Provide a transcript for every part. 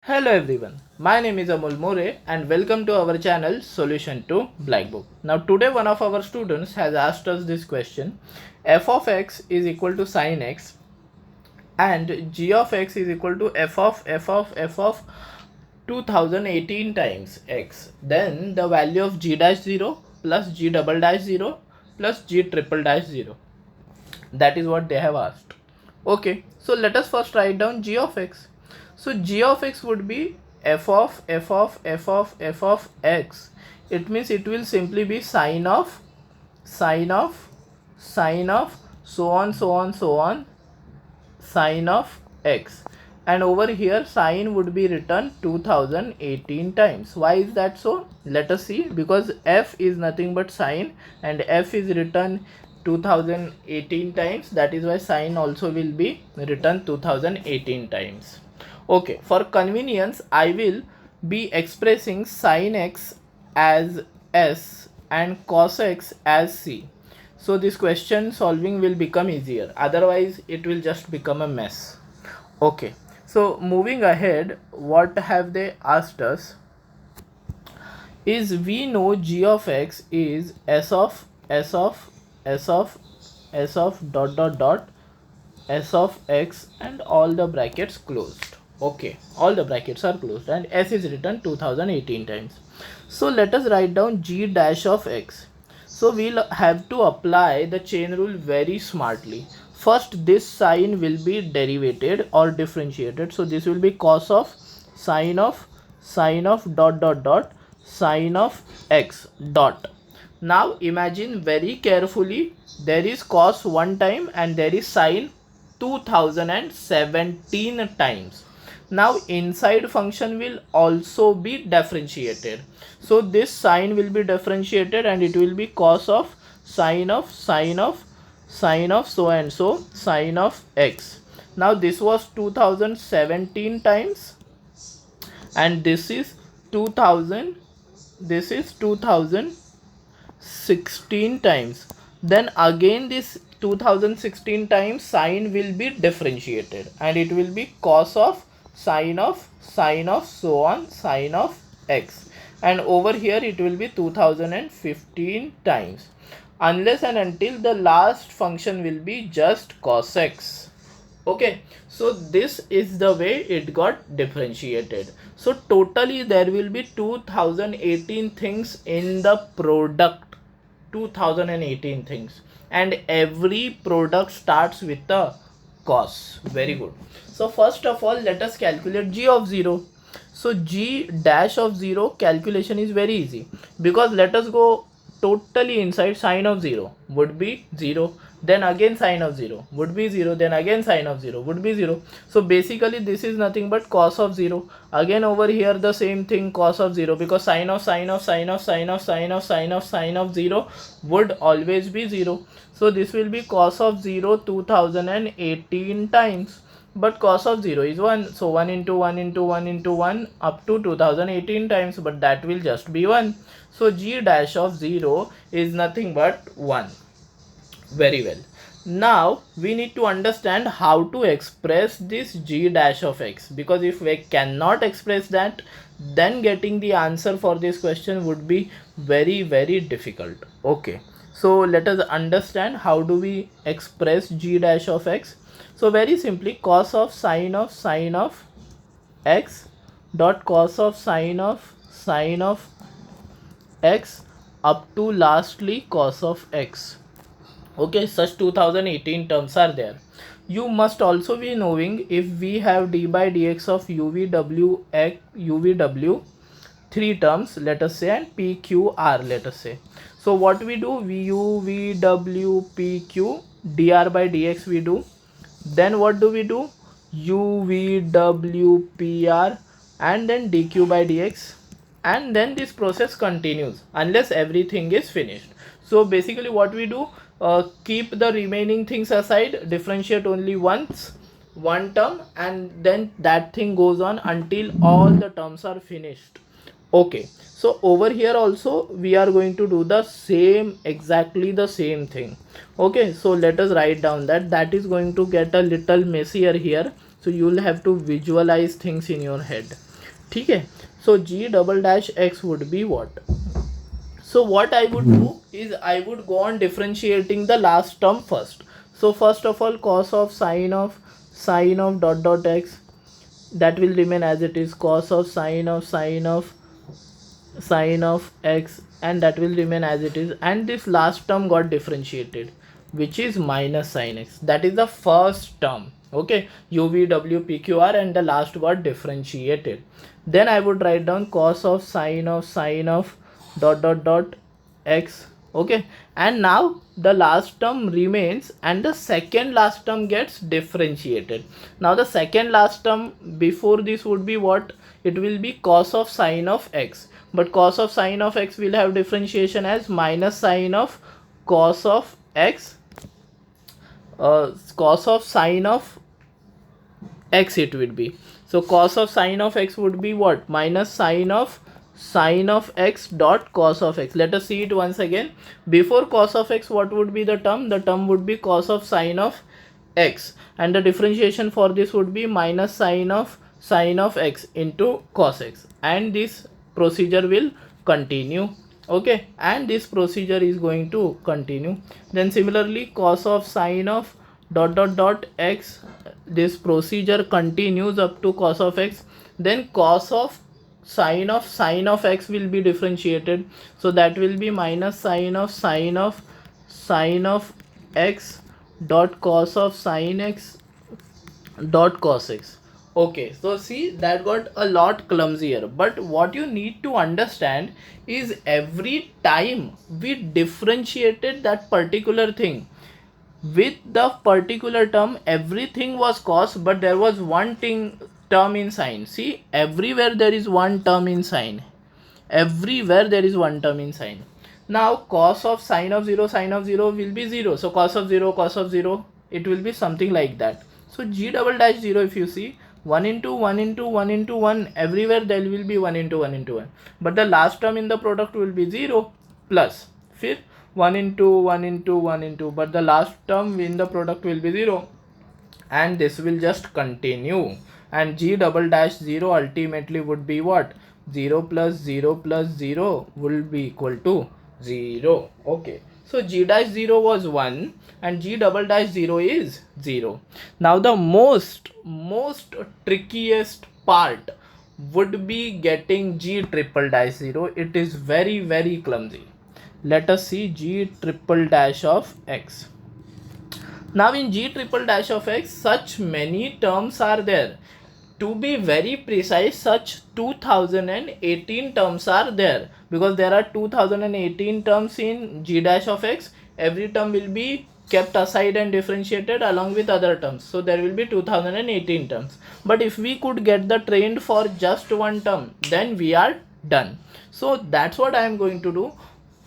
Hello everyone, my name is Amol More and welcome to our channel Solution to Blackbook. Now today one of our students has asked us this question: f of x is equal to sin x and g of x is equal to f of 2018 times x. Then the value of g dash 0 plus g double dash 0 plus g triple dash 0. That is what they have asked. Okay, so let us first write down g of x. So g of x would be f of x. It means it will simply be sine of sine of so on sine of x, and over here sine would be written 2018 times. Why is that so? Let us see. Because f is nothing but sine and f is written 2018 times, that is why sine also will be written 2018 times. Okay, for convenience I will be expressing sin x as s and cos x as c. So this question solving will become easier, otherwise it will just become a mess. Okay, so moving ahead, what have they asked us is, we know g of x is s of dot dot dot s of x and all the brackets closed. Okay, all the brackets are closed and s is written 2018 times. So let us write down g dash of x. So we'll have to apply the chain rule very smartly. First this sign will be derivated or differentiated, so this will be cos of sine of dot dot dot sine of x dot. Now imagine very carefully, there is cos one time and there is sine 2017 times. Now inside function will also be differentiated, so this sine will be differentiated and it will be cos of sine of so and so sine of x. Now this was 2017 times and this is 2016 times. Then again this 2016 times sine will be differentiated and it will be cos of sine of so on sine of x, and over here it will be 2015 times, unless and until the last function will be just cos x. Okay, so this is the way it got differentiated. So totally there will be 2018 things in the product, 2018 things, and every product starts with a cos. Very good. So first of all let us calculate g of 0. So g dash of 0 calculation is very easy, because let us go totally inside. Sine of 0 would be 0, then again sine of 0 would be 0, then again sine of 0 would be 0. So basically this is nothing but cos of 0. Again over here the same thing, cos of 0, because sine of 0 would always be 0. So this will be cos of 0 2018 times, but cos of 0 is 1, so 1 into 1 into 1 into 1 up to 2018 times, but that will just be 1. So g dash of 0 is nothing but 1. Very well. Now we need to understand how to express this g dash of x, because if we cannot express that, then getting the answer for this question would be very difficult. Okay, so let us understand how do we express g dash of x. So very simply, cos of sine of x dot cos of sine of x up to lastly cos of x. Okay, such 2018 terms are there. You must also be knowing, if we have d by dx of UVW 3 terms, let us say, and PQR, let us say. So what we do, UVW PQ dr by dx we do. Then what do we do? UVW PR and then dq by dx, and then this process continues unless everything is finished. So basically what we do, keep the remaining things aside, differentiate only once one term, and then that thing goes on until all the terms are finished. Okay, so over here also we are going to do the same, exactly the same thing. Okay, so let us write down that is going to get a little messier here, so you will have to visualize things in your head. ठीक है. So g double dash x would be what? So what I would do is I would go on differentiating the last term first. So first of all, cos of sine of dot dot x, that will remain as it is, cos of sine of x, and that will remain as it is, and this last term got differentiated, which is minus sine x. That is the first term. Okay, u v w p q r, and the last got differentiated. Then I would write down cos of sine of dot dot dot x. Okay, and now the last term remains and the second last term gets differentiated. Now the second last term before this would be what? It will be cos of sine of x, but cos of sine of x will have differentiation as minus sine of cos of x, cos of sine of x it would be. So cos of sine of x would be what? Minus sine of x dot cos of x. Let us see it once again. Before cos of x, what would be the term? The term would be cos of sine of x, and the differentiation for this would be minus sine of x into cos x, and this procedure will continue. Okay, and this procedure is going to continue. Then similarly, cos of sine of dot dot dot x, this procedure continues up to cos of x. Then cos of sine of x will be differentiated, so that will be minus sine of x dot cos of sine x dot cos x. Okay, so see, that got a lot clumsier, but what you need to understand is every time we differentiated that particular thing with the particular term, everything was cos, but there was one term in sine. See, everywhere there is one term in sine. Everywhere there is one term in sine. Now cos of sine of 0 will be 0. So cos of 0, it will be something like that. So g double dash 0, if you see, 1 into 1 into 1 into 1, everywhere there will be 1 into 1 into 1. But the last term in the product will be 0 plus. Fifth, 1 into 1 into 1 into, but the last term in the product will be 0, and this will just continue, and g double dash 0 ultimately would be what? 0 plus 0 plus 0 will be equal to 0. Okay, so g dash 0 was 1 and g double dash 0 is 0. Now the most trickiest part would be getting g triple dash 0. It is very clumsy. Let us see g triple dash of x. Now in g triple dash of x, such many terms are there. To be very precise, such 2018 terms are there, because there are 2018 terms in g dash of x. Every term will be kept aside and differentiated along with other terms. So there will be 2018 terms. But if we could get the trend for just one term, then we are done. So that's what I am going to do.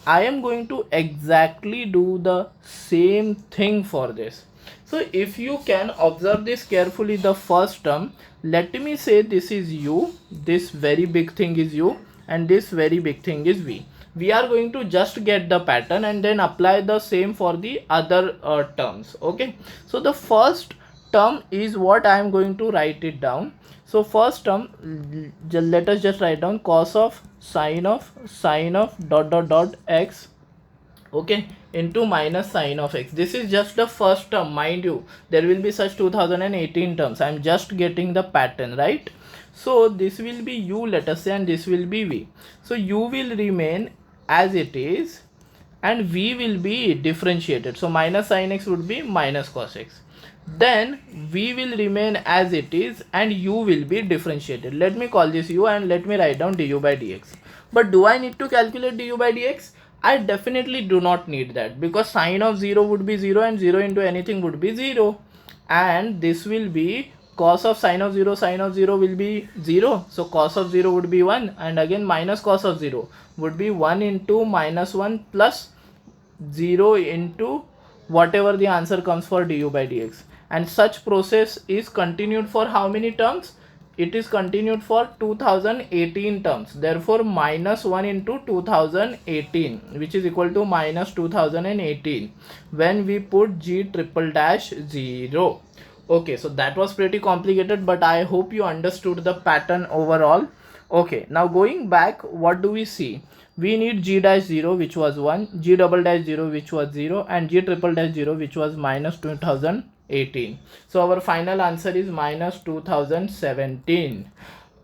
I am going to exactly do the same thing for this. So if you can observe this carefully, the first term, let me say this is u, this very big thing is u, and this very big thing is v. We are going to just get the pattern and then apply the same for the other terms. Okay, so the first term is what I am going to write it down. So first term, let us just write down cos of sine of dot dot dot x, okay, into minus sine of x. This is just the first term, mind you, there will be such 2018 terms. I am just getting the pattern, right? So this will be u, let us say, and this will be v. So u will remain as it is and v will be differentiated. So minus sine x would be minus cos x. Then v will remain as it is and u will be differentiated. Let me call this u and let me write down du by dx. But do I need to calculate du by dx? I definitely do not need that, because sine of 0 would be 0 and 0 into anything would be 0, and this will be cos of sine of 0 will be 0, so cos of 0 would be 1, and again minus cos of 0 would be 1 into minus 1 plus 0 into whatever the answer comes for du by dx. And such process is continued for how many terms? It is continued for 2018 terms. Therefore minus 1 into 2018, which is equal to minus 2018 when we put g triple dash 0. Okay, so that was pretty complicated, but I hope you understood the pattern overall. Okay, now going back, what do we see? We need g dash 0 which was 1, g double dash 0 which was 0, and g triple dash 0 which was minus 2018. So our final answer is minus 2017.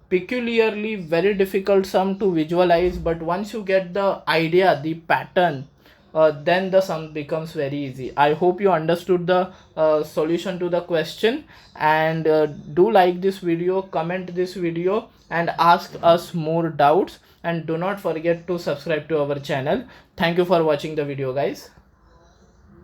Peculiarly very difficult sum to visualize, but once you get the idea, the pattern, then the sum becomes very easy. I hope you understood the solution to the question, and do like this video, comment this video, and ask us more doubts, and do not forget to subscribe to our channel. Thank you for watching the video, guys.